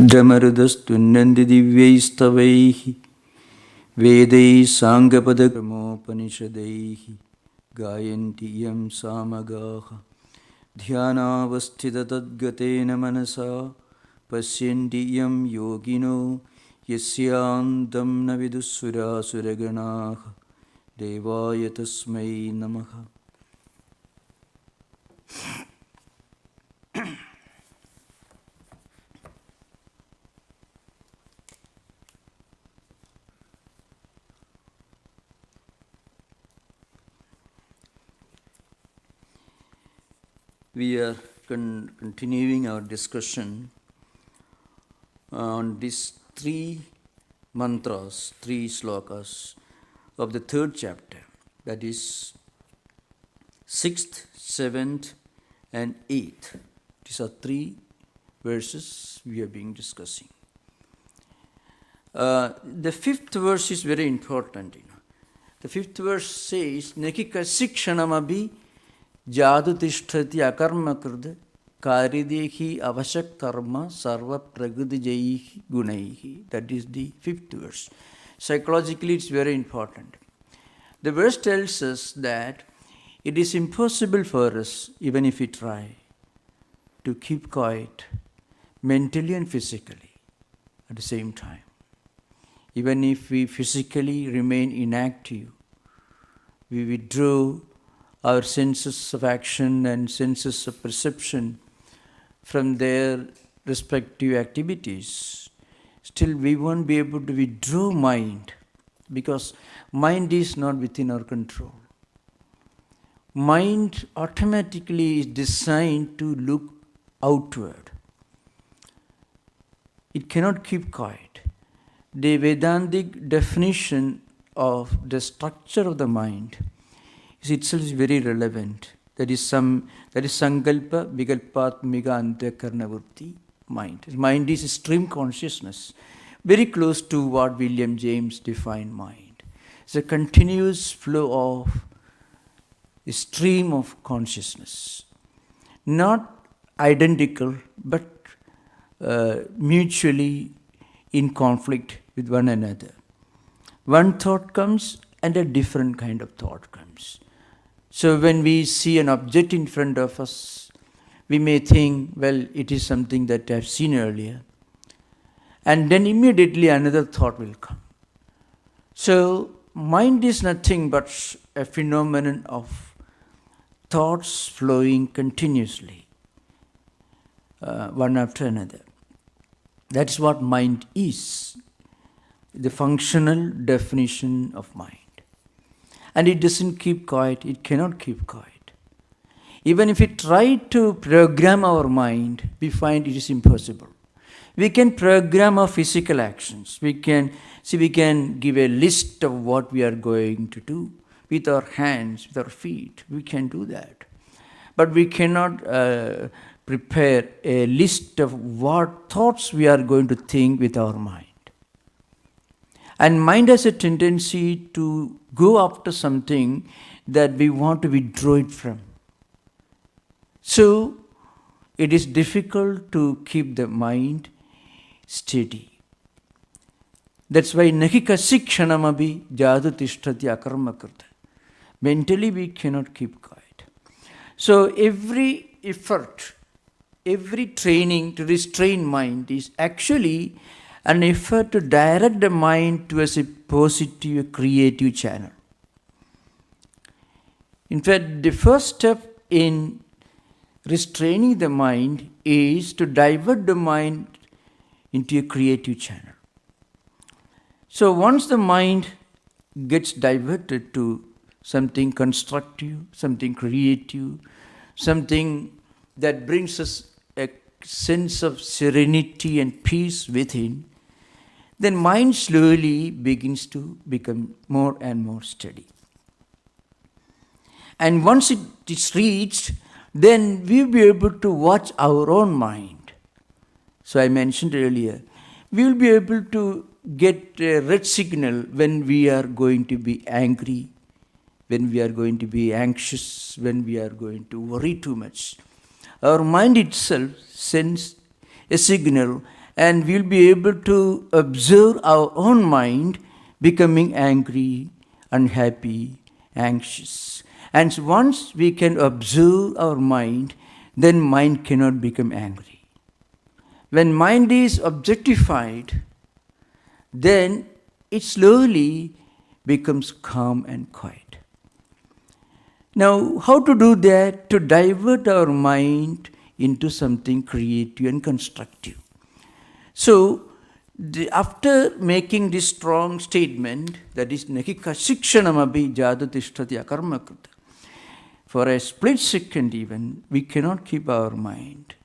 Dhramarudastunnandi divyaistavaihi Vedai Sangapadakramopanishadaihi Gayanti yam samagaha Dhyanavasthita tadgatena manasa Pasyanti yam yogino Yasyandam navidusura suraganaha Devaya tasmai namaha. We are continuing our discussion on these three mantras, three slokas of the third chapter, that is 6th, 7th and 8th. These are three verses we have been discussing. The 5th verse is very important. The 5th verse says, Nakikasi kṣaṇamapi Jadu tishtati akarma krida karidehi avashak karma sarva pragudijayihi gunaihi. That is the 5th verse. Psychologically, it's very important. The verse tells us that it is impossible for us, even if we try, to keep quiet mentally and physically at the same time. Even if we physically remain inactive, we withdraw our senses of action and senses of perception from their respective activities, still we won't be able to withdraw mind, because mind is not within our control. Mind automatically is designed to look outward. It cannot keep quiet. The Vedantic definition of the structure of the mind itself is very relevant. That is sankalpa vikalpatmika antakarnavrutti mind. Mind is stream consciousness, very close to what William James defined mind. It's a continuous flow of a stream of consciousness, not identical but mutually in conflict with one another. One thought comes and a different kind of thought comes. So when we see an object in front of us, we may think, well, it is something that I have seen earlier. And then immediately another thought will come. So mind is nothing but a phenomenon of thoughts flowing continuously, one after another. That's what mind is, the functional definition of mind. And it doesn't keep quiet, it cannot keep quiet. Even if we try to program our mind, we find it is impossible. We can program our physical actions. We can give a list of what we are going to do with our hands, with our feet. We can do that. But we cannot prepare a list of what thoughts we are going to think with our mind. And mind has a tendency to go after something that we want to withdraw it from. So, it is difficult to keep the mind steady. That's why nakikasi kṣaṇamapi jadu tishtati akarma krita. Mentally we cannot keep quiet. So, every effort, every training to restrain mind is actually an effort to direct the mind towards a positive, creative channel. In fact, the first step in restraining the mind is to divert the mind into a creative channel. So once the mind gets diverted to something constructive, something creative, something that brings us a sense of serenity and peace within, then mind slowly begins to become more and more steady. And once it is reached, then we will be able to watch our own mind. So I mentioned earlier, we will be able to get a red signal when we are going to be angry, when we are going to be anxious, when we are going to worry too much. Our mind itself sends a signal and we'll be able to observe our own mind becoming angry, unhappy, anxious. And once we can observe our mind, then mind cannot become angry. When mind is objectified, then it slowly becomes calm and quiet. Now, how to do that? To divert our mind into something creative and constructive. So, after making this strong statement, that is, kṣaṇamapi jādhu-tisṭhati akarma-krita, for a split second even, we cannot keep our mind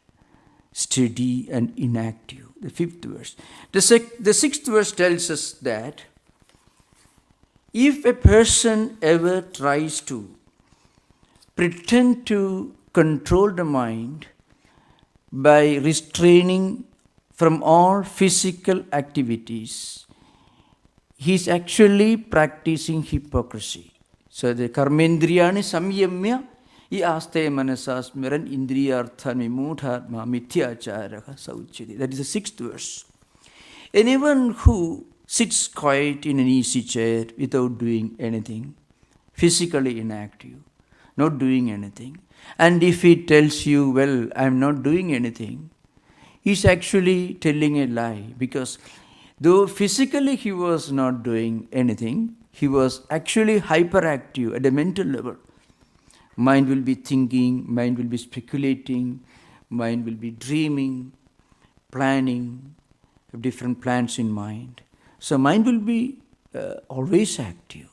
steady and inactive. The fifth verse. The sixth verse tells us that if a person ever tries to pretend to control the mind by restraining from all physical activities, he is actually practicing hypocrisy. So the karmendriyani samyamya I aste manasa smaran indriyarthan vimūಢātmā mithyācāraḥ sauchyate. That is the sixth verse. Anyone who sits quiet in an easy chair without doing anything, physically inactive, not doing anything, and if he tells you, well, I am not doing anything, he's actually telling a lie, because though physically he was not doing anything, he was actually hyperactive at a mental level. Mind will be thinking, mind will be speculating, mind will be dreaming, planning, different plans in mind. So mind will be always active.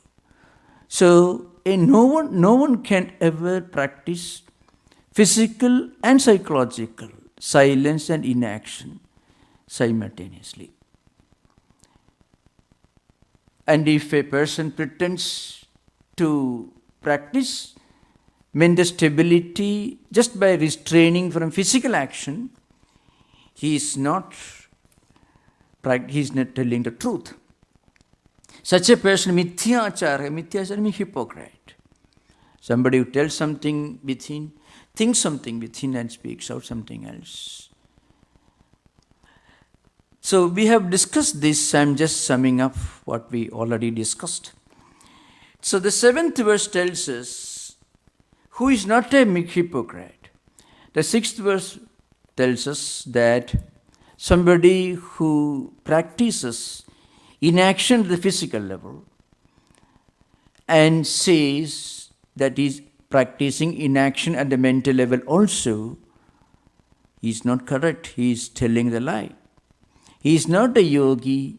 So no one can ever practice physical and psychological silence and inaction simultaneously. And if a person pretends to practice mental stability just by restraining from physical action, he is not telling the truth. Such a person, mithyācāraḥ means hypocrite. Somebody who tells something within, thinks something within and speaks out something else. So we have discussed this. I am just summing up what we already discussed. So the seventh verse tells us who is not a hypocrite. The sixth verse tells us that somebody who practices inaction at the physical level and says that he is practicing inaction at the mental level also, he is not correct. He is telling the lie. He is not a yogi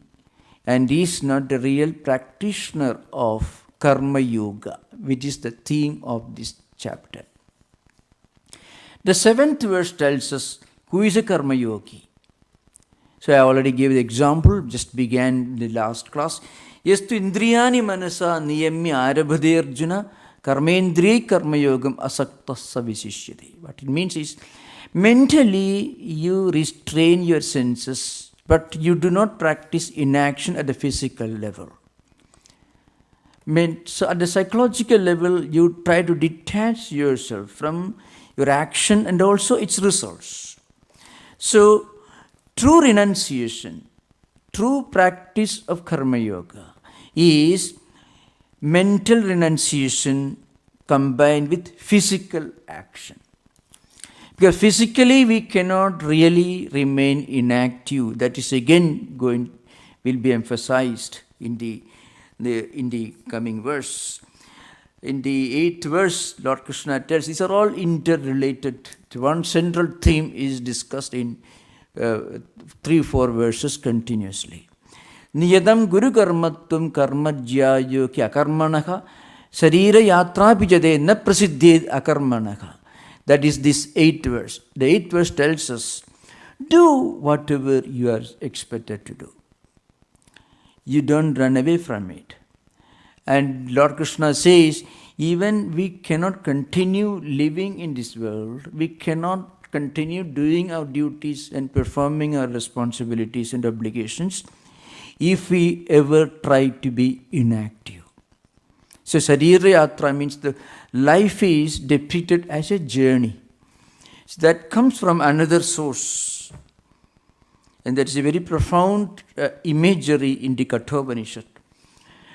and he is not the real practitioner of karma yoga, which is the theme of this chapter. The seventh verse tells us who is a karma yogi. So I already gave the example, just began the last class. Yastu indriyani manasa niyamya arabhade arjuna karmendriya karma yogam asaktasya visishyate. What it means is, mentally you restrain your senses, but you do not practice inaction at the physical level. So at the psychological level, you try to detach yourself from your action and also its results. So true renunciation, true practice of karma yoga is mental renunciation combined with physical action. Because physically we cannot really remain inactive. That is again will be emphasized in the coming verse. In the 8th verse, Lord Krishna tells these are all interrelated. One central theme is discussed in 3-4 verses continuously. Niyadam guru karmatvam karma jyayo ki akarmanaha śarīra-yātrā pijade na prasiddhed akarmanaha. That is this 8th verse. The 8th verse tells us, do whatever you are expected to do. You don't run away from it. And Lord Krishna says, even we cannot continue living in this world, we cannot continue doing our duties and performing our responsibilities and obligations if we ever try to be inactive. So śarīra-yātrā means the life is depicted as a journey. So that comes from another source. And that is a very profound imagery in the Katha Upanishad,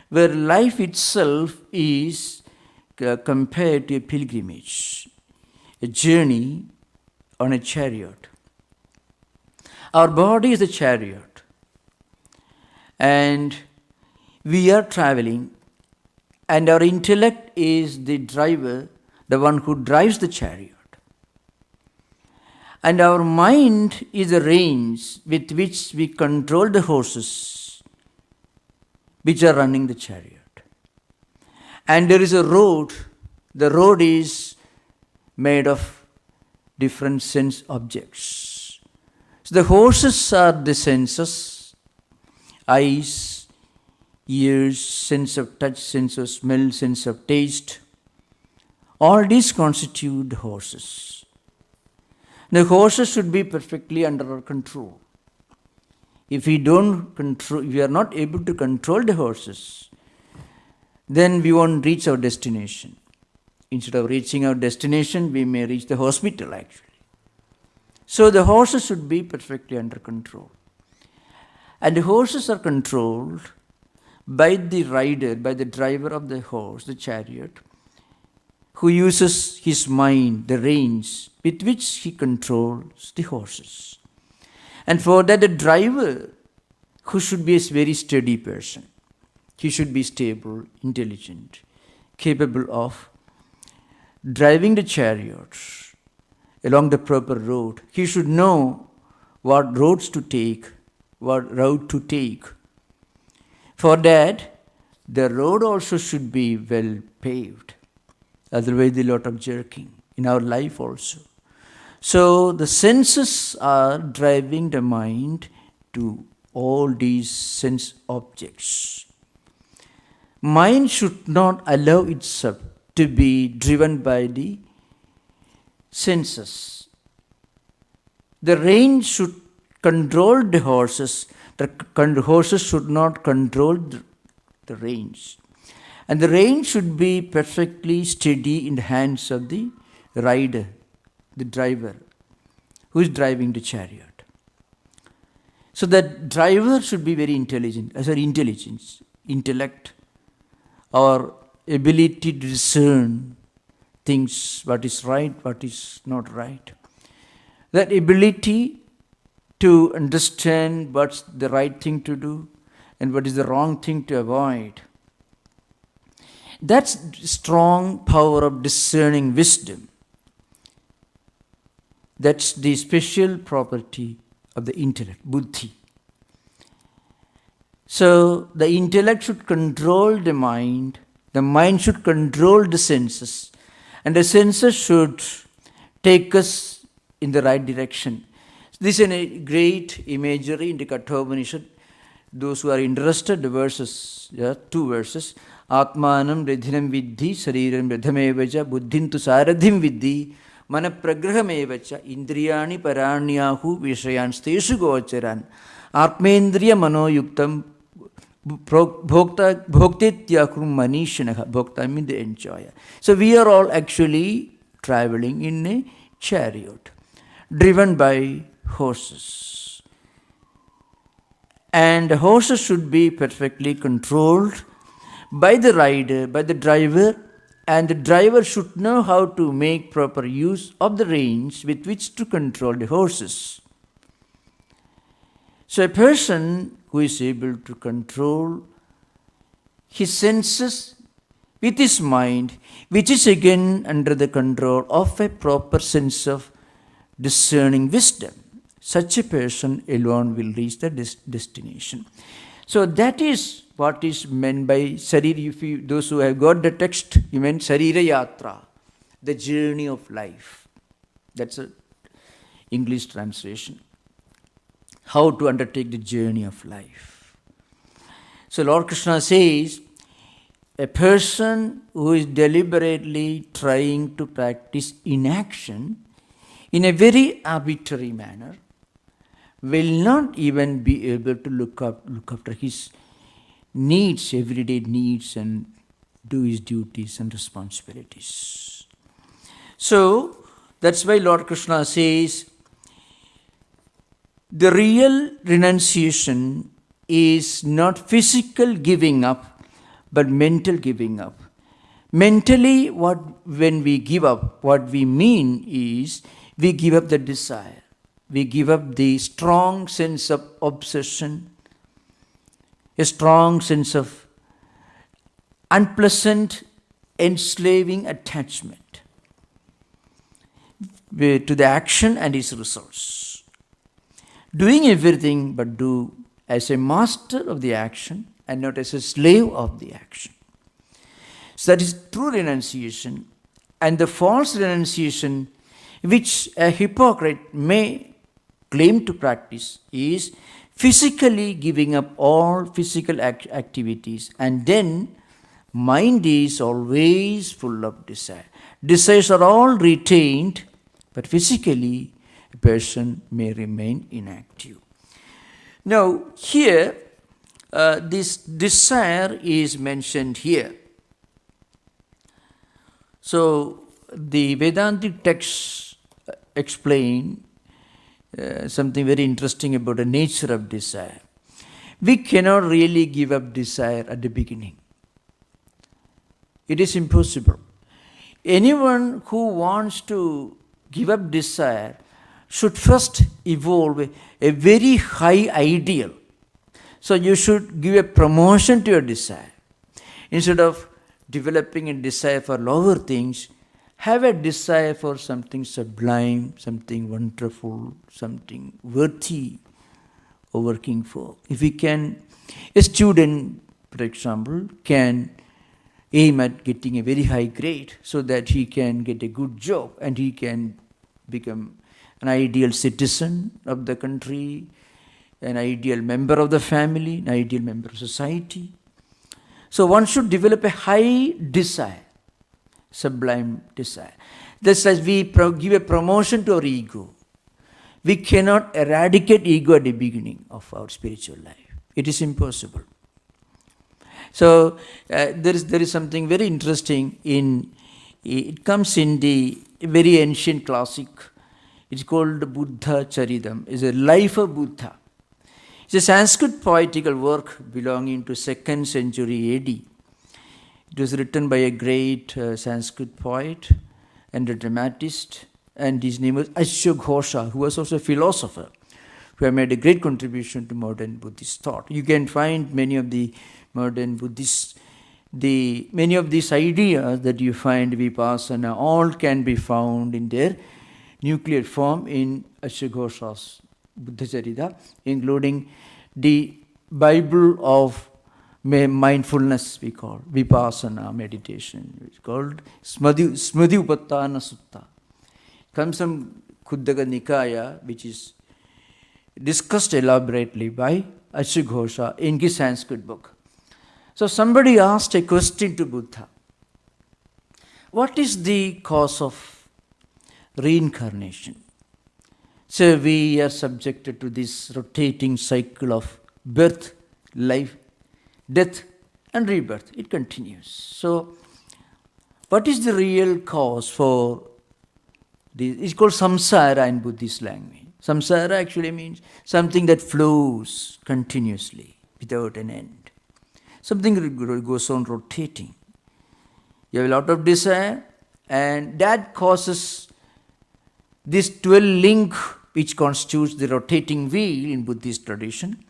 where life itself is compared to a pilgrimage, a journey on a chariot. Our body is a chariot, and we are traveling, and our intellect is the driver, the one who drives the chariot. And our mind is the reins with which we control the horses which are running the chariot. And there is a road. The road is made of different sense objects. So the horses are the senses, eyes, ears, sense of touch, sense of smell, sense of taste. All these constitute the horses. The horses should be perfectly under our control. If we are not able to control the horses, then we won't reach our destination. Instead of reaching our destination, we may reach the hospital actually. So the horses should be perfectly under control. And the horses are controlled by the rider, by the driver of the horse, the chariot, who uses his mind, the reins, with which he controls the horses. And for that, the driver, who should be a very steady person, he should be stable, intelligent, capable of driving the chariot along the proper road. He should know what roads to take, what route to take. For that, the road also should be well paved. Otherwise, there is a lot of jerking in our life also. So the senses are driving the mind to all these sense objects. Mind should not allow itself to be driven by the senses. The reins should control the horses. The horses should not control the reins. And the reins should be perfectly steady in the hands of the rider, the driver, who is driving the chariot. So that driver should be very intelligent. As our intelligence, intellect, our ability to discern things, what is right, what is not right. That ability to understand what's the right thing to do and what is the wrong thing to avoid. That's strong power of discerning wisdom. That's the special property of the intellect, buddhi. So the intellect should control the mind should control the senses, and the senses should take us in the right direction. This is a great imagery in the Katha Upanishad. Those who are interested, the verses, two verses. Atmanam redhinam vidhi śarīram radhamevaca buddhintu sāradhim vidhi mana pragrahamevaca indriyani paranyahu vishayan steshu gocharan atmendriya manoyuktam bhoktityakum manishanaha. Bhokta means the enjoyer. So we are all actually traveling in a chariot driven by horses. And the horses should be perfectly controlled by the rider, by the driver, and the driver should know how to make proper use of the reins with which to control the horses. So a person who is able to control his senses with his mind, which is again under the control of a proper sense of discerning wisdom, such a person alone will reach the destination. So that is what is meant by śarīra. Those who have got the text, you meant śarīra-yātrā, the journey of life. That's an English translation. How to undertake the journey of life. So Lord Krishna says, a person who is deliberately trying to practice inaction in a very arbitrary manner will not even be able to look after his needs, everyday needs, and do his duties and responsibilities. So that's why Lord Krishna says, The real renunciation is not physical giving up, but mental giving up. Mentally, when we give up, what we mean is we give up the desire. We give up the strong sense of obsession, a strong sense of unpleasant, enslaving attachment to the action and its results. Doing everything but do as a master of the action and not as a slave of the action. So that is true renunciation. And the false renunciation, which a hypocrite may claim to practice, is physically giving up all physical activities, and then mind is always full of desire. Desires are all retained, but physically a person may remain inactive. Now here, this desire is mentioned here. So the Vedantic texts explain something very interesting about the nature of desire. We cannot really give up desire at the beginning. It is impossible. Anyone who wants to give up desire should first evolve a very high ideal. So you should give a promotion to your desire. Instead of developing a desire for lower things, have a desire for something sublime, something wonderful, something worthy of working for. If we can, a student, for example, can aim at getting a very high grade so that he can get a good job and he can become an ideal citizen of the country, an ideal member of the family, an ideal member of society. So one should develop a high desire, sublime desire. Just as we give a promotion to our ego, we cannot eradicate ego at the beginning of our spiritual life. It is impossible. So there is something very interesting it comes in the very ancient classic. It's called Buddha Charitam. It's a life of Buddha. It's a Sanskrit poetical work belonging to 2nd century AD. It was written by a great Sanskrit poet and a dramatist, and his name was Ashoghosha, who was also a philosopher, who have made a great contribution to modern Buddhist thought. You can find many of the modern Buddhists, many of these ideas that you find vipassana, all can be found in their nuclear form in Ashoghosha's Buddha Charita, including the Bible of mindfulness, we call vipassana meditation. It's called Smriti Upattana Sutta. Comes from Khuddaka Nikaya, which is discussed elaborately by Ashoghosha in his Sanskrit book. So somebody asked a question to Buddha. What is the cause of reincarnation? So we are subjected to this rotating cycle of birth, life, death and rebirth. It continues. So what is the real cause for this? It's called samsara in Buddhist language. Samsara actually means something that flows continuously without an end. Something goes on rotating. You have a lot of desire, and that causes this 12 link which constitutes the rotating wheel in Buddhist tradition,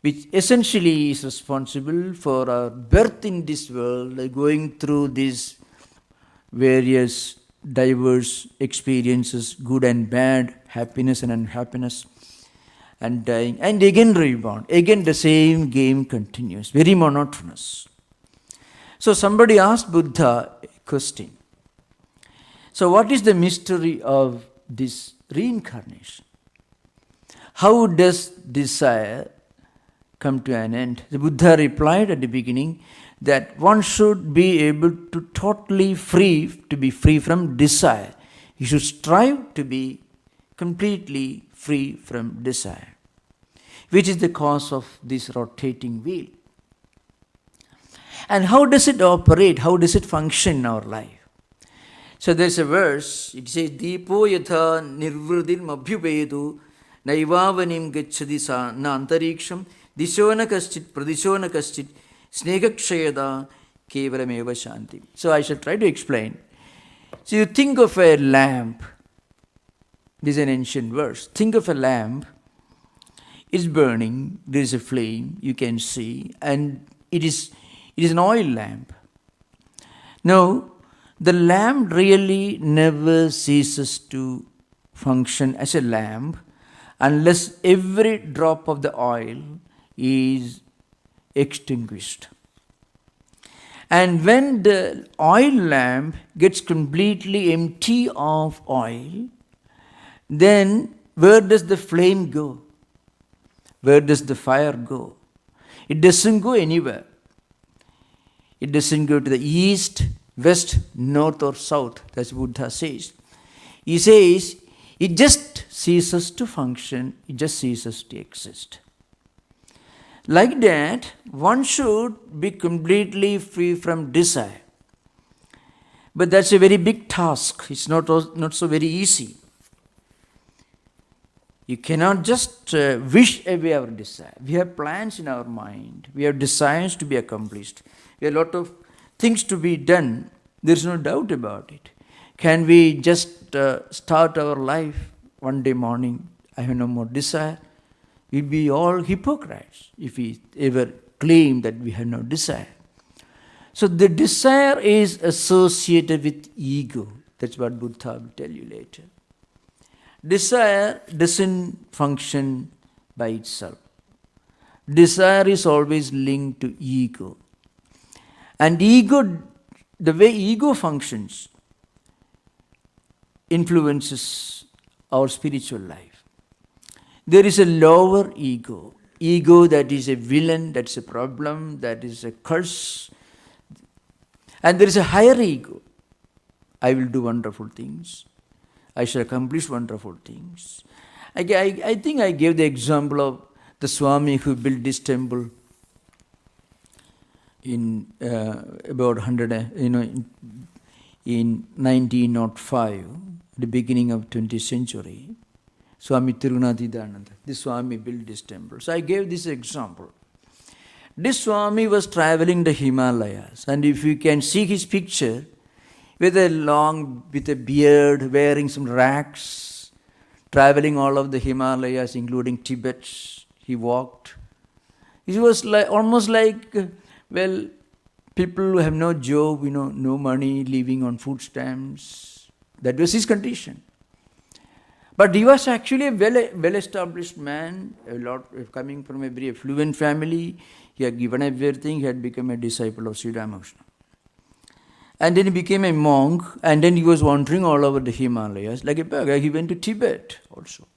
which essentially is responsible for our birth in this world, going through these various diverse experiences, good and bad, happiness and unhappiness, and dying, and again reborn. Again the same game continues, very monotonous. So somebody asked Buddha a question. So what is the mystery of this reincarnation? How does desire come to an end? The Buddha replied at the beginning that one should be able to be free from desire. You should strive to be completely free from desire, which is the cause of this rotating wheel. And how does it operate? How does it function in our life? So there's a verse, it says, Deepo yatha nirvridir mabhyupedu naivavanim gacchati sa na antariksham dishona kaschit pradishona kaschit snegakshayada kevalameva shanti. So I shall try to explain. So you think of a lamp. This is an ancient verse. Think of a lamp. It's burning. There is a flame. You can see. And it is an oil lamp. Now, the lamp really never ceases to function as a lamp unless every drop of the oil is extinguished. And when the oil lamp gets completely empty of oil, then where does the flame go? Where does the fire go? It doesn't go anywhere. It doesn't go to the east, west, north or south, as Buddha says. He says, it just ceases to function, it just ceases to exist. Like that, one should be completely free from desire. But that's a very big task. It's not so very easy. You cannot just wish away our desire. We have plans in our mind. We have desires to be accomplished. We have a lot of things to be done. There is no doubt about it. Can we just start our life one day morning? I have no more desire. We'll be all hypocrites if we ever claim that we have no desire. So the desire is associated with ego. That's what Buddha will tell you later. Desire doesn't function by itself. Desire is always linked to ego. And ego, the way ego functions, influences our spiritual life. There is a lower ego. Ego that is a villain, that's a problem, that is a curse. And there is a higher ego. I will do wonderful things. I shall accomplish wonderful things. I think I gave the example of the Swami who built this temple in about 100, in 1905, the beginning of 20th century. Swami Tattwamayananda, this Swami built this temple. So I gave this example. This Swami was traveling the Himalayas, and if you can see his picture, with a beard, wearing some rags, traveling all of the Himalayas, including Tibet, he walked. It was almost like, people who have no job, no money, living on food stamps. That was his condition. But he was actually a well-established man, coming from a very affluent family. He had given everything. He had become a disciple of Sri Ramakrishna. And then he became a monk, and then he was wandering all over the Himalayas like a beggar. He went to Tibet also.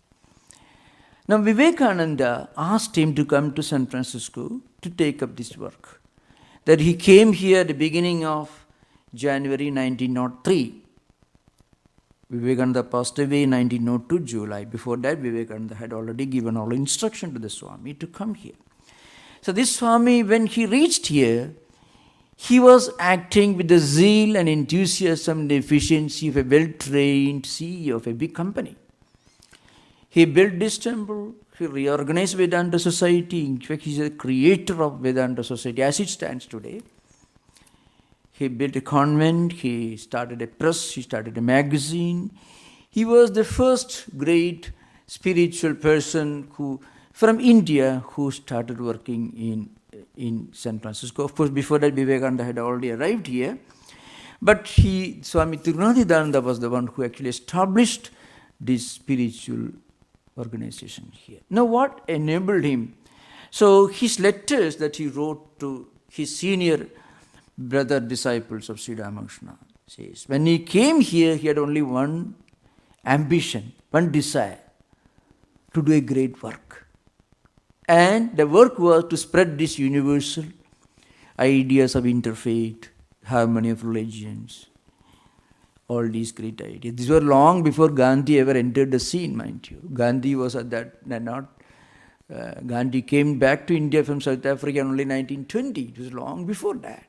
Now Vivekananda asked him to come to San Francisco to take up this work. That he came here at the beginning of January 1903. Vivekananda passed away in 1902 July. Before that, Vivekananda had already given all instruction to the Swami to come here. So this Swami, when he reached here, he was acting with the zeal and enthusiasm and efficiency of a well-trained CEO of a big company. He built this temple, he reorganized Vedanta Society. In fact, he is the creator of Vedanta Society as it stands today. He built a convent, he started a press, he started a magazine. He was the first great spiritual person from India who started working in San Francisco. Of course, before that, Vivekananda had already arrived here. But Swami Tattwamayananda was the one who actually established this spiritual organization here. Now, what enabled him? So, his letters that he wrote to his senior brother disciples of Sri Ramakrishna says, when he came here, he had only one ambition, one desire, to do a great work. And the work was to spread these universal ideas of interfaith, harmony of religions, all these great ideas. These were long before Gandhi ever entered the scene, mind you. Gandhi was at Gandhi came back to India from South Africa in only 1920. It was long before that.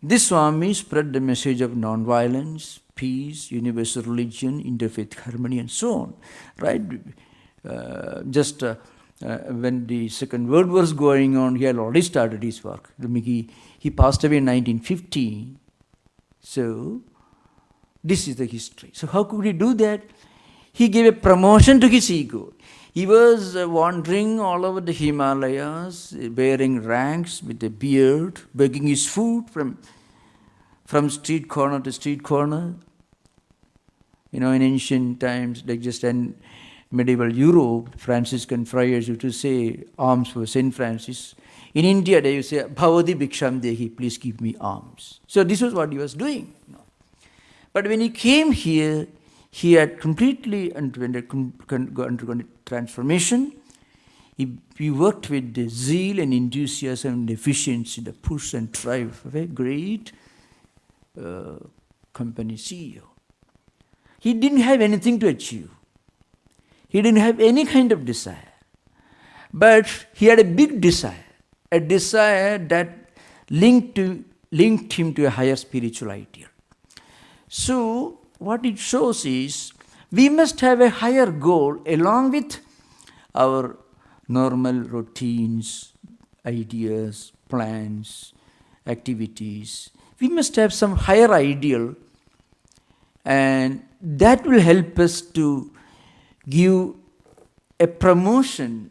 This Swami spread the message of non-violence, peace, universal religion, interfaith harmony, and so on. Right? when the Second World War was going on, he had already started his work. He passed away in 1950. So, this is the history. So, how could he do that? He gave a promotion to his ego. He was wandering all over the Himalayas, bearing ranks with a beard, begging his food from street corner to street corner. In ancient times, like just in medieval Europe, Franciscan friars used to say alms for Saint Francis. In India, they used to say, Bhavati Bhiksham Dehi, please give me alms. So this was what he was doing. But when he came here, he had completely undergone a transformation. He worked with the zeal and enthusiasm and efficiency, the push and drive of a great company CEO. He didn't have anything to achieve. He didn't have any kind of desire. But he had a big desire, a desire that linked him to a higher spiritual ideal. So, what it shows is, we must have a higher goal along with our normal routines, ideas, plans, activities. We must have some higher ideal, and that will help us to give a promotion,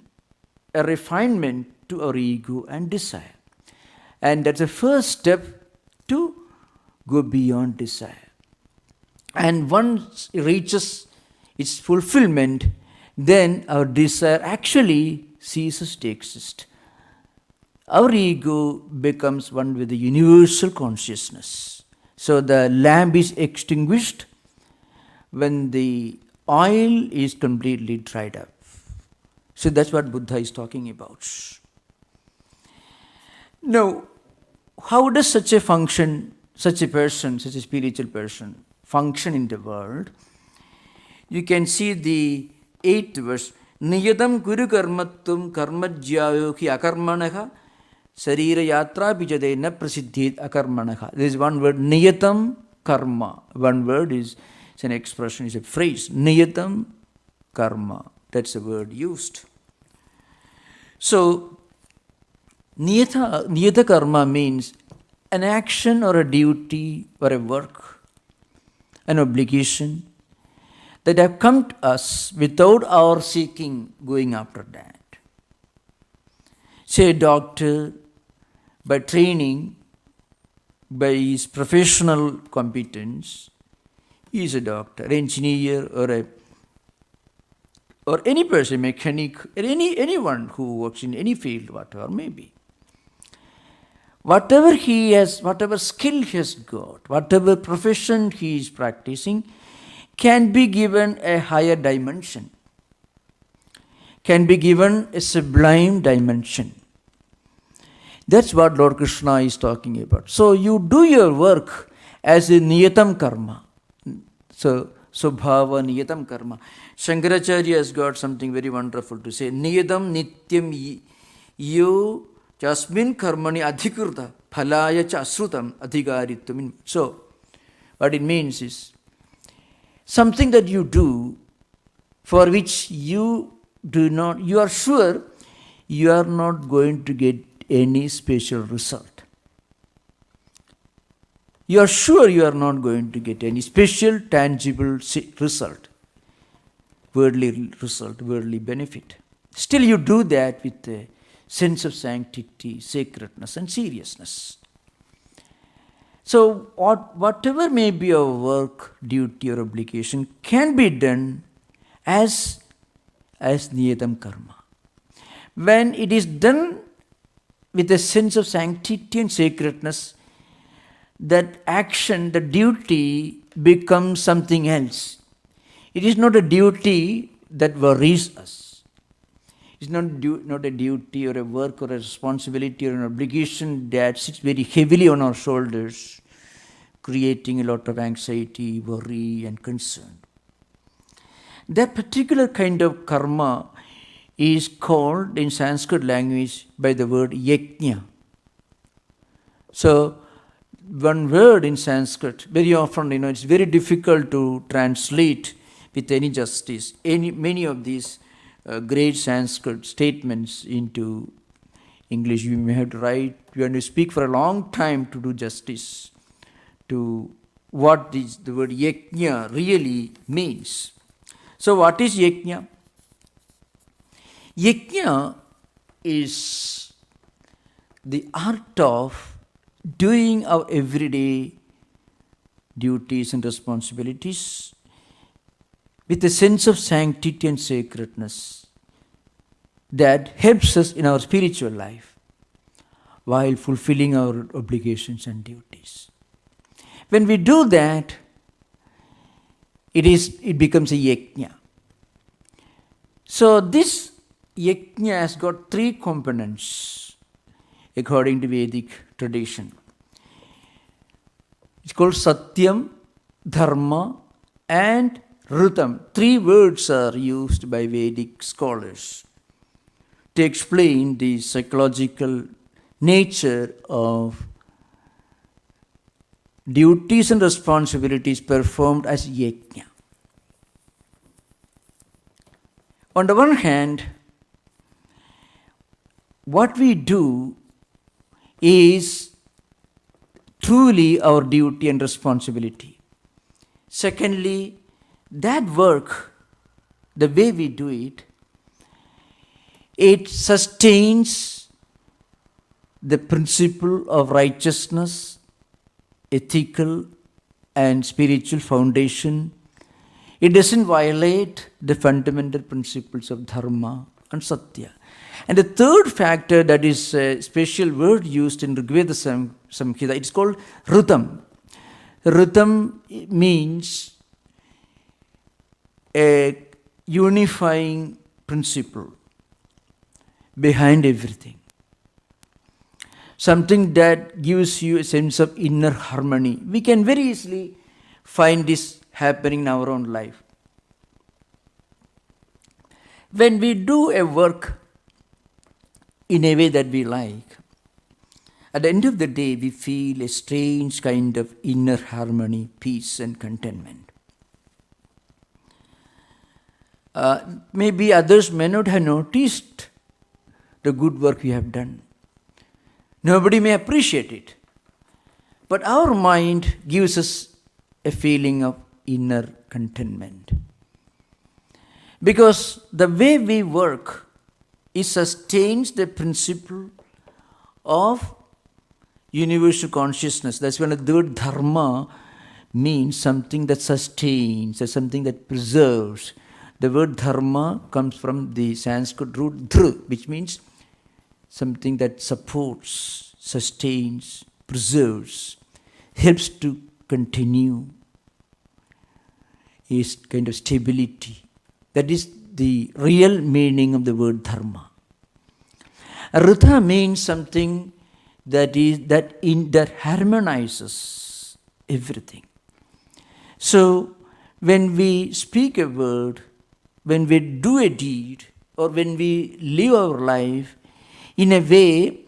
a refinement to our ego and desire. And that's the first step to go beyond desire. And once it reaches its fulfillment, then our desire actually ceases to exist. Our ego becomes one with the universal consciousness. So the lamp is extinguished when the oil is completely dried up. So that's what Buddha is talking about. Now, how does such a person, such a spiritual person, function in the world? You can see the 8th verse. Niyatam kuru karmattum karmajyayo ki akarmanaha śarīra-yātrā pijade na prasiddhit akarmanaha. There is one word, niyatam karma. One word is an expression, is a phrase. Niyatam karma. That's the word used. So, niyata karma means an action or a duty or a work, an obligation that have come to us without our seeking, going after that. Say a doctor, by training, by his professional competence, he is a doctor, an engineer, or any person, mechanic, or anyone who works in any field, whatever may be. Whatever he has, whatever skill he has got, whatever profession he is practicing, can be given a higher dimension, can be given a sublime dimension. That's what Lord Krishna is talking about. So you do your work as a niyatam karma. So bhava niyatam karma. Shankaracharya has got something very wonderful to say. Niyatam nityam yo jasmin karmani adhikurta phalaya cha asrutam adhikaritvam. So what it means is, something that you do for which you are sure you are not going to get any special result. You are sure you are not going to get any special, tangible result, worldly result, worldly benefit. Still you do that with a sense of sanctity, sacredness and seriousness. So whatever may be our work, duty or obligation can be done as niyatam karma. When it is done with a sense of sanctity and sacredness, that action, the duty becomes something else. It is not a duty that worries us. It's not a duty or a work or a responsibility or an obligation that sits very heavily on our shoulders, creating a lot of anxiety, worry and concern. That particular kind of karma is called in Sanskrit language by the word yajna. So, one word in Sanskrit, very often, it's very difficult to translate with any justice. Many of these great Sanskrit statements into English. You may have to write, you have to speak for a long time to do justice to what the word yajna really means. So what is yajna? Yajna is the art of doing our everyday duties and responsibilities with a sense of sanctity and sacredness that helps us in our spiritual life while fulfilling our obligations and duties. When we do that, it becomes a yajna. So this yajna has got three components according to Vedic tradition. It's called Satyam, Dharma and Ritam. Three words are used by Vedic scholars to explain the psychological nature of duties and responsibilities performed as yajna. On the one hand, what we do is truly our duty and responsibility. Secondly, that work, the way we do it, it sustains the principle of righteousness, ethical and spiritual foundation. It doesn't violate the fundamental principles of dharma and satya. And the third factor, that is a special word used in Rigveda Samhita, it's called Ritam. Ritam means a unifying principle behind everything. Something that gives you a sense of inner harmony. We can very easily find this happening in our own life. When we do a work in a way that we like, at the end of the day, we feel a strange kind of inner harmony, peace and contentment. Maybe others may not have noticed the good work we have done. Nobody may appreciate it. But our mind gives us a feeling of inner contentment. Because the way we work, it sustains the principle of universal consciousness. That's when the word dharma means something that sustains, or something that preserves. The word dharma comes from the Sanskrit root dhr, which means something that supports, sustains, preserves, helps to continue, is kind of stability. That is the real meaning of the word dharma. Rita means something that harmonizes everything. So when we speak a word, when we do a deed, or when we live our life in a way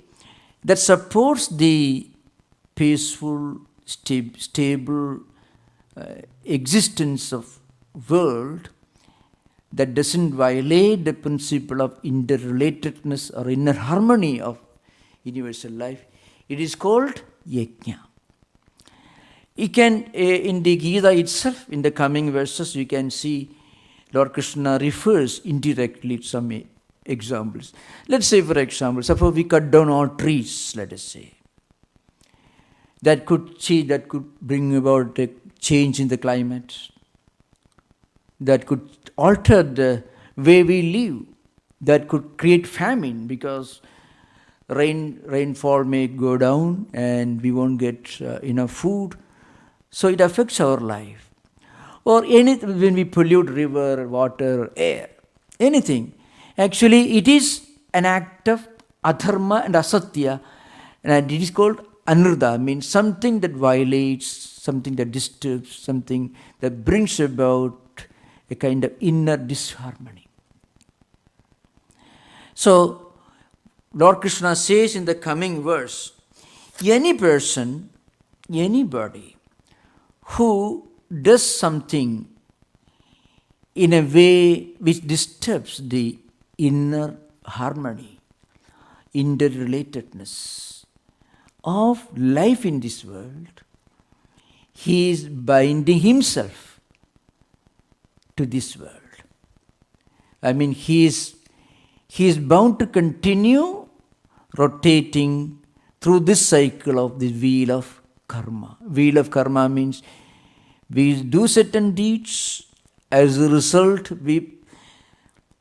that supports the peaceful, stable existence of world, that doesn't violate the principle of interrelatedness or inner harmony of universal life, it is called yajna. You can, in the Gita itself, in the coming verses, you can see Lord Krishna refers indirectly to some examples. Let's say, for example, suppose we cut down all trees, let us say. That could bring about a change in the climate. That could alter the way we live. That could create famine, because rainfall may go down and we won't get enough food. So it affects our life. Or anything, when we pollute river, water, air, anything. Actually, it is an act of adharma and asatya, and it is called anurda, means something that violates, something that disturbs, something that brings about a kind of inner disharmony. So, Lord Krishna says in the coming verse, any person, anybody who does something in a way which disturbs the inner harmony, interrelatedness of life in this world, he is binding himself to this world. I mean, he is bound to continue rotating through this cycle of the wheel of karma. Wheel of karma means we do certain deeds, as a result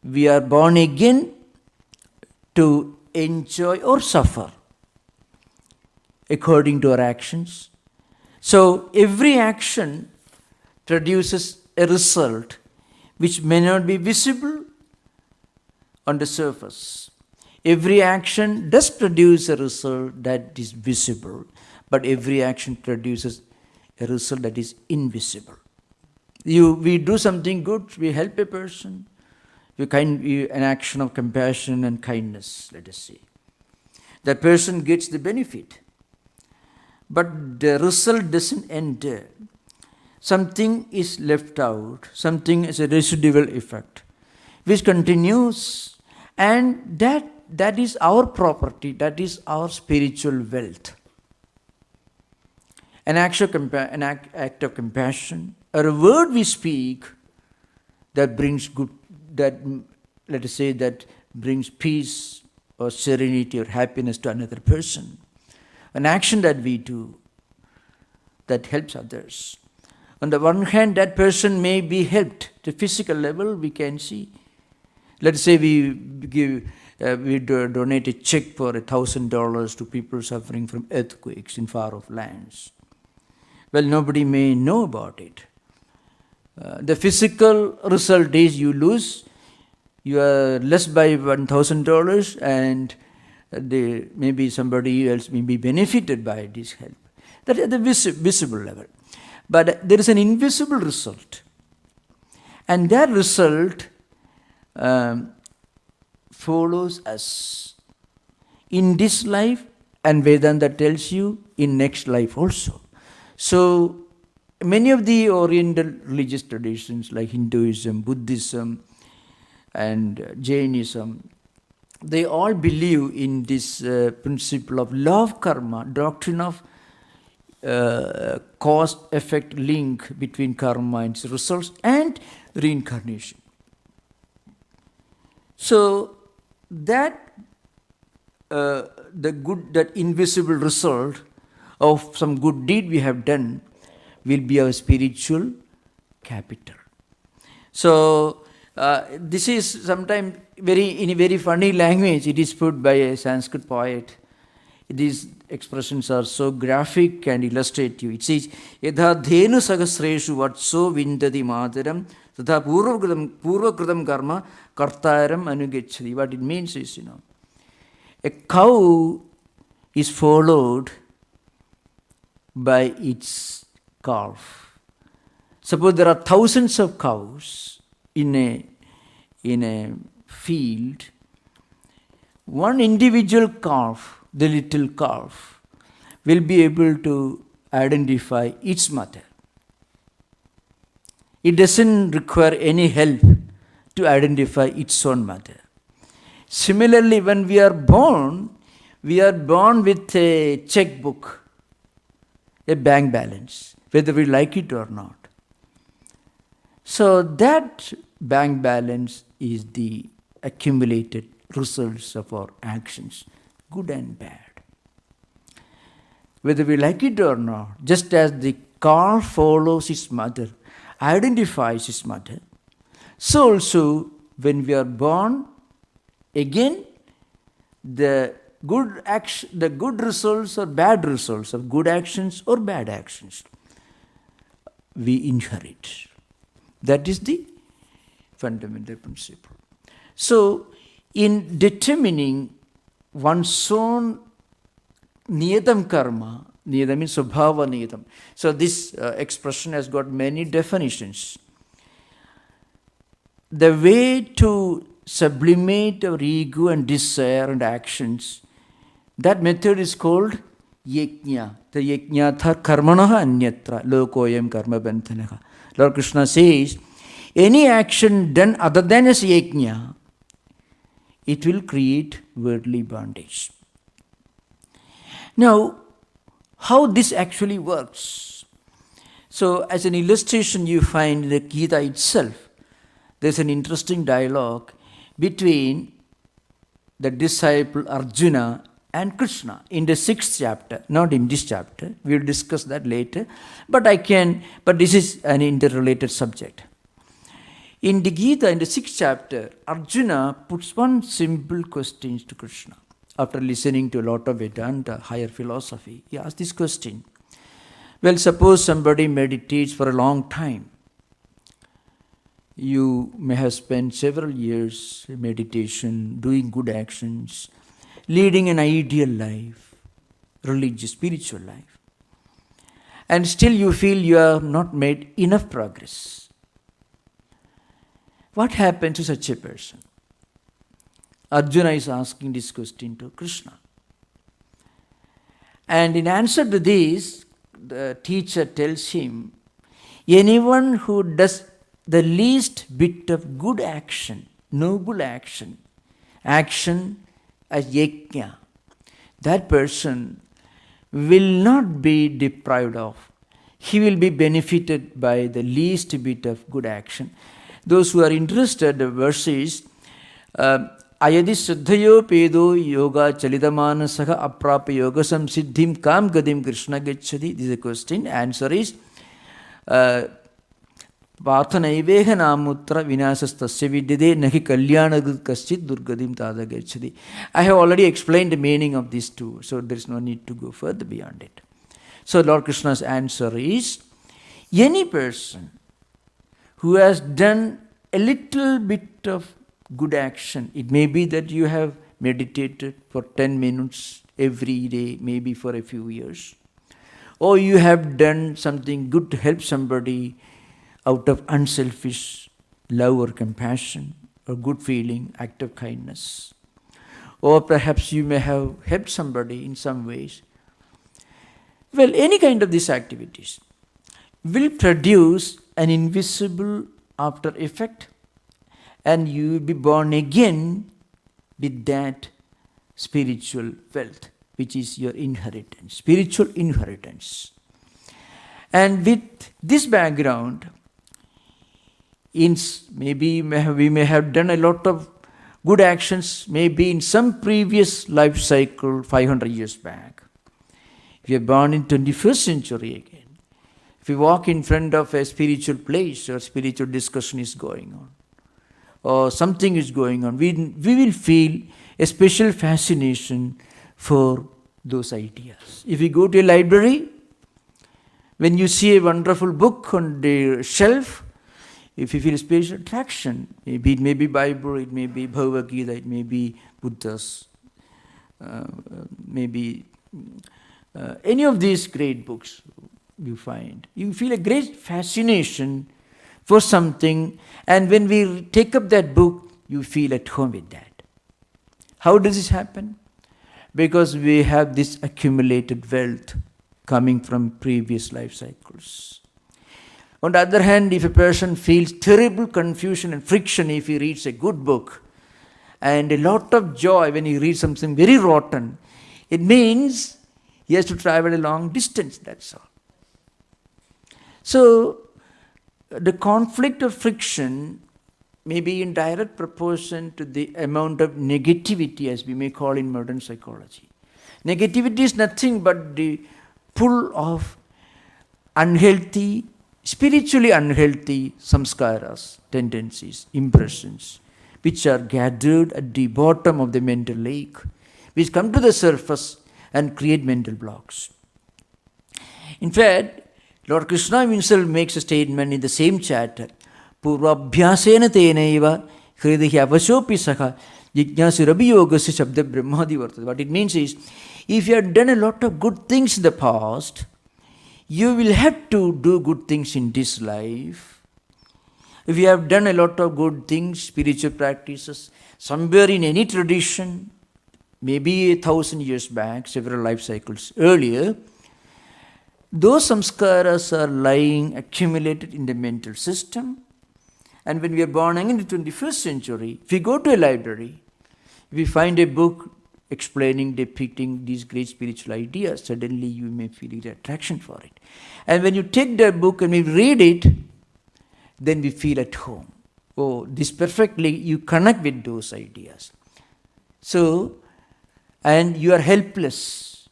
we are born again to enjoy or suffer according to our actions. So every action produces a result which may not be visible on the surface. Every action does produce a result that is visible, but every action produces a result that is invisible. We do something good, we help a person, an action of compassion and kindness, let us say. That person gets the benefit, but the result doesn't end there. Something is left out, something is a residual effect, which continues, and that is our property, that is our spiritual wealth. An act of compassion, or a word we speak that brings good, that let us say that brings peace or serenity or happiness to another person. An action that we do that helps others. On the one hand, that person may be helped. The physical level we can see. Let's say we donate a check for $1,000 to people suffering from earthquakes in far-off lands. Well, nobody may know about it. The physical result is you are less by $1,000, and maybe somebody else may be benefited by this help. That is at the visible level. But there is an invisible result. And that result follows us in this life, and Vedanta tells you in next life also. So many of the Oriental religious traditions like Hinduism, Buddhism, and Jainism, they all believe in this principle of law of karma, doctrine of cause-effect link between karma and its results and reincarnation. So that that invisible result of some good deed we have done will be our spiritual capital. So this is sometimes in a very funny language. It is put by a Sanskrit poet. These expressions are so graphic and illustrative. It says, "Yadha dhenu sagasreshu vatso vindati madaram tatha purvakritam karma kartaram anugacchati." What it means is, a cow is followed by its calf. Suppose there are thousands of cows in a field. One individual calf, the little calf, will be able to identify its mother. It doesn't require any help to identify its own mother. Similarly, when we are born with a checkbook, a bank balance, whether we like it or not. So that bank balance is the accumulated results of our actions, good and bad. Whether we like it or not, just as the calf follows his mother, identifies his mother, so also when we are born again, the good results or bad results of good actions or bad actions we inherit. That is the fundamental principle. So, in determining one's own niyatam karma, niyata means svabhava niyatam. So, this expression has got many definitions. The way to sublimate our ego and desire and actions, that method is called yajna. The yajnatha karmanaha anyatra lokoyam karma bandhanaha. Lord Krishna says, any action done other than as yajna it will create worldly bondage. Now, how this actually works? So, as an illustration, you find in the Gita itself, there's an interesting dialogue between the disciple Arjuna and Krishna in the 6th chapter, not in this chapter. We'll discuss that later. But this is an interrelated subject. In the Gita, in the 6th chapter, Arjuna puts one simple question to Krishna. After listening to a lot of Vedanta, higher philosophy, he asks this question. Well, suppose somebody meditates for a long time. You may have spent several years in meditation, doing good actions, leading an ideal life, religious, spiritual life. And still you feel you have not made enough progress. What happens to such a person? Arjuna is asking this question to Krishna. And in answer to this, the teacher tells him, anyone who does the least bit of good action, noble action as yajna, that person will not be deprived of. He will be benefited by the least bit of good action. Those who are interested, the verse is, Ayadi Siddhayo Pedo Yoga Chalitamanasaha Aprapa Yoga Samsiddhim Kam Gadim Krishna Gachadi. This is a question. Answer is Parthanaiveha Namutra Vinasastasya Vidyade Nahi Kalyanagat Kaschid Durgadim Tada Gachadi. I have already explained the meaning of these two, so there is no need to go further beyond it. So Lord Krishna's answer is, any person who has done a little bit of good action, it may be that you have meditated for 10 minutes every day, maybe for a few years, or you have done something good to help somebody out of unselfish love or compassion or good feeling, act of kindness, or perhaps you may have helped somebody in some ways. Well, any kind of these activities will produce an invisible after effect, and you will be born again with that spiritual wealth, which is your inheritance, spiritual inheritance. And with this background, maybe we may have done a lot of good actions, maybe in some previous life cycle 500 years back. If you are born in 21st century again, if you walk in front of a spiritual place or spiritual discussion is going on, or something is going on, we will feel a special fascination for those ideas. If you go to a library, when you see a wonderful book on the shelf, if you feel special attraction, maybe it may be Bible, it may be Bhagavad Gita, it may be Buddha's, maybe any of these great books you find. You feel a great fascination for something, and when we take up that book, you feel at home with that. How does this happen? Because we have this accumulated wealth coming from previous life cycles. On the other hand, if a person feels terrible confusion and friction if he reads a good book, and a lot of joy when he reads something very rotten, it means he has to travel a long distance, that's all. So, the conflict of friction may be in direct proportion to the amount of negativity, as we may call in modern psychology. Negativity is nothing but the pull of unhealthy, spiritually unhealthy samskaras, tendencies, impressions, which are gathered at the bottom of the mental lake, which come to the surface and create mental blocks. In fact, Lord Krishna himself makes a statement in the same chapter, Purvabhyasena tenaiva hridahi avashopi saha jignasirabhiyogasya shabda brahmadi vartata. What it means is, if you have done a lot of good things in the past, you will have to do good things in this life. If you have done a lot of good things, spiritual practices, somewhere in any tradition, maybe 1,000 years back, several life cycles earlier, those samskaras are lying accumulated in the mental system. And when we are born in the 21st century, if we go to a library, If you find a book explaining, depicting these great spiritual ideas, suddenly you may feel an attraction for it. And when you take that book and we read it, then we feel at home. Oh, this perfectly, you connect with those ideas. So, and you are helpless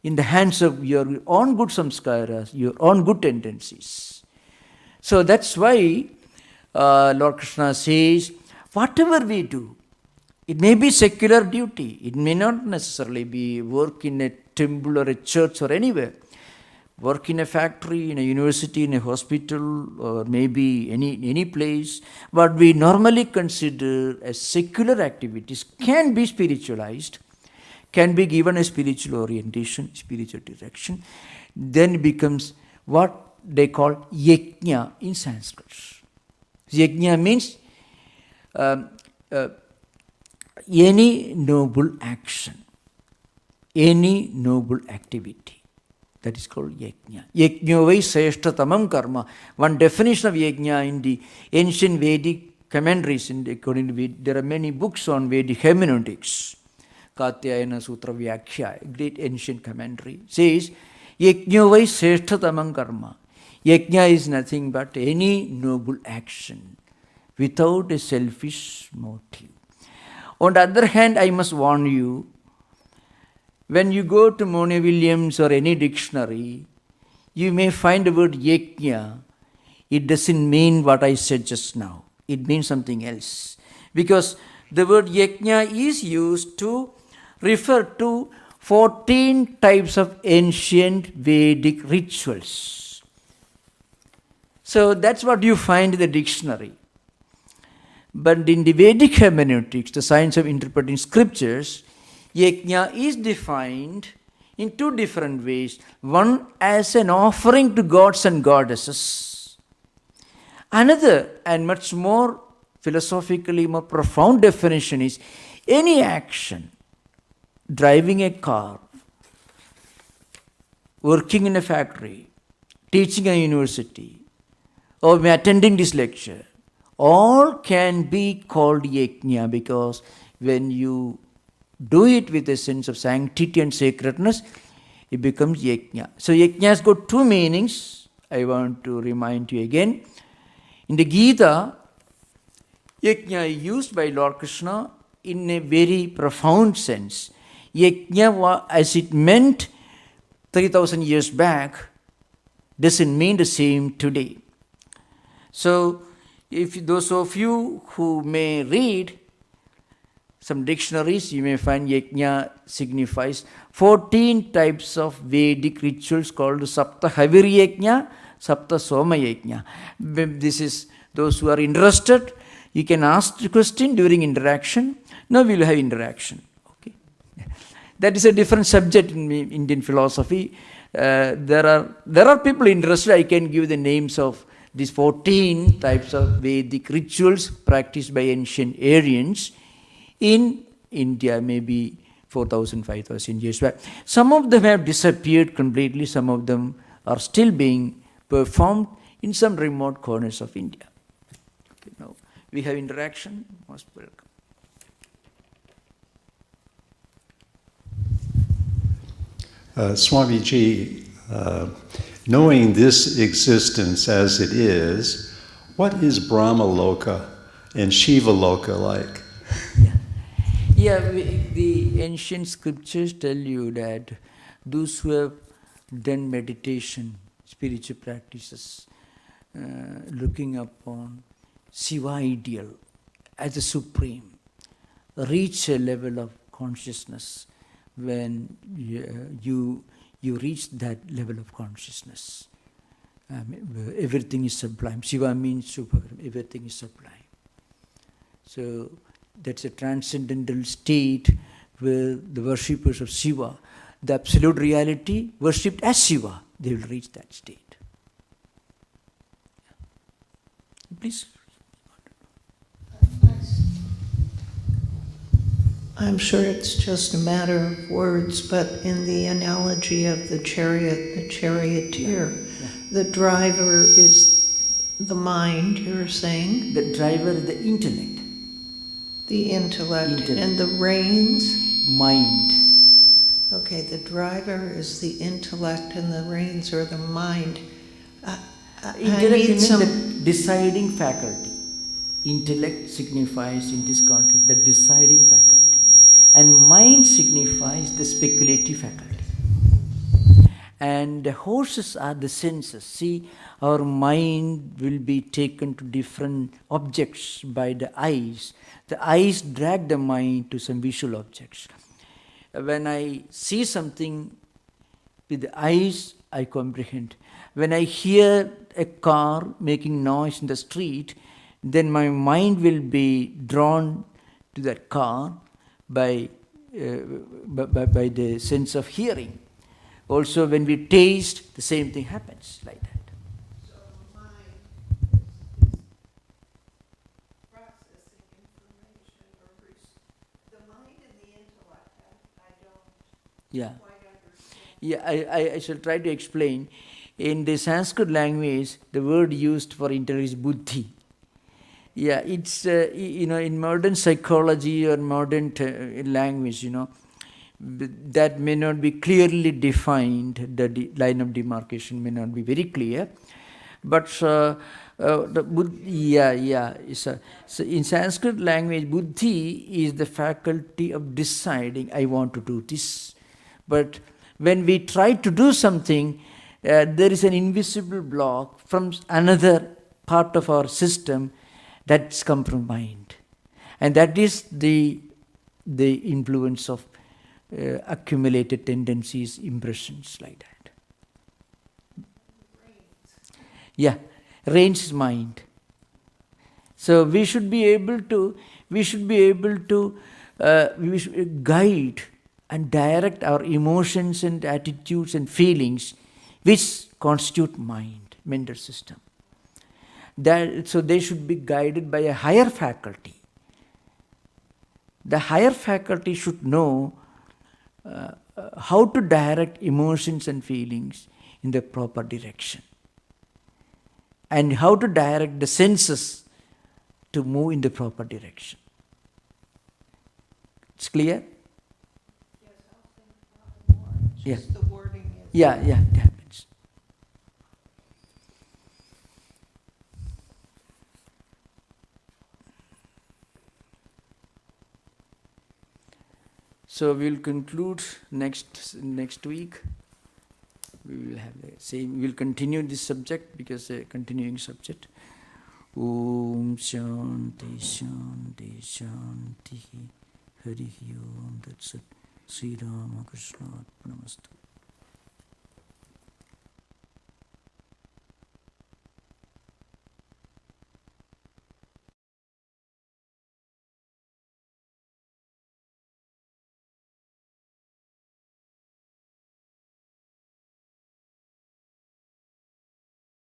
in the hands of your own good samskaras, your own good tendencies. So that's why Lord Krishna says, whatever we do, it may be secular duty, it may not necessarily be work in a temple or a church or anywhere. Work in a factory, in a university, in a hospital, or maybe any place. What we normally consider as secular activities can be spiritualized, can be given a spiritual orientation, spiritual direction. Then it becomes what they call yajna in Sanskrit. Yajna means any noble action, any noble activity. That is called yajna. Yajna vai sreshtatamam karma. One definition of yajna in the ancient Vedic commentaries, according to there are many books on Vedic hermeneutics. Katyayana Sutra Vyakhya, great ancient commentary, says, yajna vai sreshtatamam karma. Yajna is nothing but any noble action without a selfish motive. On the other hand, I must warn you, when you go to Moni Williams or any dictionary, you may find the word yajna. It doesn't mean what I said just now. It means something else. Because the word yajna is used to refer to 14 types of ancient Vedic rituals. So that's what you find in the dictionary. But in the Vedic hermeneutics, the science of interpreting scriptures, yajna is defined in two different ways. One as an offering to gods and goddesses. Another and much more philosophically more profound definition is any action, driving a car, working in a factory, teaching a university, or attending this lecture, all can be called yajna, because when you do it with a sense of sanctity and sacredness, it becomes yajna. So yajna has got two meanings. I want to remind you again. In the Gita, yajna is used by Lord Krishna in a very profound sense. Yajna, as it meant 3,000 years back, doesn't mean the same today. So, if those of you who may read some dictionaries, you may find yajna signifies 14 types of Vedic rituals called Sapta Havir Yajna, Sapta Soma Yajna. This is those who are interested. You can ask the question during interaction. Now we will have interaction. Okay, that is a different subject in Indian philosophy. There are people interested. I can give the names of these 14 types of Vedic rituals practiced by ancient Aryans in India, maybe 4,000, 5,000 years back. Some of them have disappeared completely. Some of them are still being performed in some remote corners of India. Okay, now we have interaction. Most welcome. Swamiji, knowing this existence as it is, what is Brahma Loka and Shiva Loka like? The ancient scriptures tell you that those who have done meditation, spiritual practices, looking upon Shiva ideal as a supreme, reach a level of consciousness when you reach that level of consciousness. Everything is sublime. Shiva means super, everything is sublime. So that's a transcendental state where the worshippers of Shiva, the absolute reality, worshipped as Shiva, they will reach that state. Please. I'm sure it's just a matter of words, but in the analogy of the chariot, the charioteer, the driver is the mind, you're saying? The driver is the intellect. The intellect. Intellect. And the reins? Mind. Okay, the driver is the intellect and the reins are the mind. I Intellect need means some... the deciding faculty. Intellect signifies in this context the deciding faculty. And mind signifies the speculative faculty. And the horses are the senses. See, our mind will be taken to different objects by the eyes. The eyes drag the mind to some visual objects. When I see something with the eyes, I comprehend. When I hear a car making noise in the street, then my mind will be drawn to that car by the sense of hearing. Also, when we taste, the same thing happens like that. So mind is processing information, or the mind and the intellect, I don't quite understand. Yeah, I shall try to explain. In the Sanskrit language, the word used for intellect is buddhi. Yeah, it's, in modern psychology or modern language, that may not be clearly defined, the line of demarcation may not be very clear. But so in Sanskrit language, buddhi is the faculty of deciding, I want to do this. But when we try to do something, there is an invisible block from another part of our system that's come from mind. And that is the influence of accumulated tendencies, impressions like that. Yeah, reins is mind. So we should be able to guide and direct our emotions and attitudes and feelings, which constitute mind, mental system. So they should be guided by a higher faculty. The higher faculty should know how to direct emotions and feelings in the proper direction, and how to direct the senses to move in the proper direction. It's clear? Yes, I'll think about it more. Just the wording is... Yeah, it happens. So we'll conclude next week. We will have the same. We'll continue this subject because a continuing subject. Om Shanti Shanti Shanti Hari Om Tat Sat Sri Rama Krishna Arpanamastu.